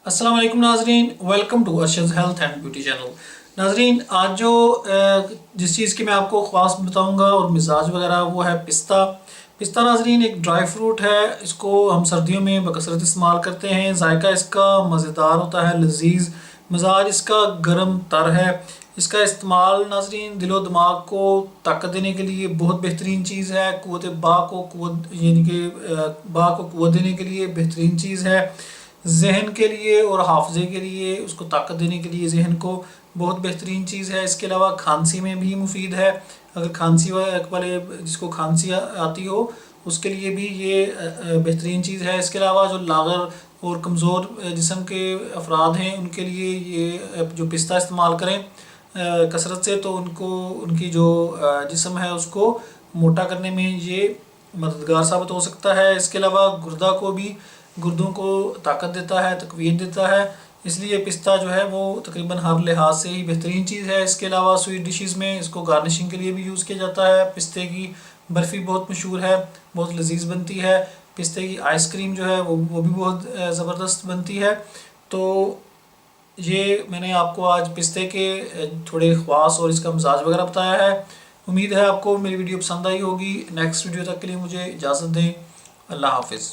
अस्सलाम वालेकुम नाजरीन, welcome to Arshad health and beauty channel. नाजरीन, आज जो जिस चीज़ की मैं आपको ख़ास बताऊंगा और मिजाज वगैरह वो है पिस्ता। पिस्ता नाजरीन एक ड्राई फ्रूट है, इसको हम सर्दियों में बकसरत इस्तेमाल करते हैं। जायका इसका मज़ेदार होता है, लजीज। मिजाज इसका गर्म तर है। इसका इस्तेमाल नाजरीन दिलो दिमाग को ताकत देने के लिए बहुत बेहतरीन चीज़ है। क़ुव्वत बा को क़ुव्वत यानी कि बा को क़ुव्वत देने के लिए बेहतरीन चीज़ है। जहन के लिए और हाफजे के लिए, उसको ताकत देने के लिए जहन को बहुत बेहतरीन चीज़ है। इसके अलावा खांसी में भी मुफीद है। अगर खांसी वाले जिसको खांसी आती हो उसके लिए भी ये बेहतरीन चीज़ है। इसके अलावा जो लागर और कमज़ोर जिस्म के अफराद हैं उनके लिए ये जो पिस्ता इस्तेमाल करें कसरत से, तो उनको उनकी जो जिस्म है उसको मोटा करने में ये मददगार साबित हो सकता है। इसके अलावा गुर्दों को ताकत देता है, तकवीत देता है। इसलिए पिस्ता जो है वो तकरीबन हर लिहाज से ही बेहतरीन चीज़ है। इसके अलावा स्वीट डिशेस में इसको गार्निशिंग के लिए भी यूज़ किया जाता है। पिस्ते की बर्फ़ी बहुत मशहूर है, बहुत लजीज बनती है। पिस्ते की आइसक्रीम जो है वो भी बहुत ज़बरदस्त बनती है। तो ये मैंने आपको आज पिस्ते के थोड़े ख़वास और इसका मिजाज वगैरह बताया है। उम्मीद है आपको मेरी वीडियो पसंद आई होगी। नेक्स्ट वीडियो तक के लिए मुझे इजाज़त दें। अल्लाह हाफिज़।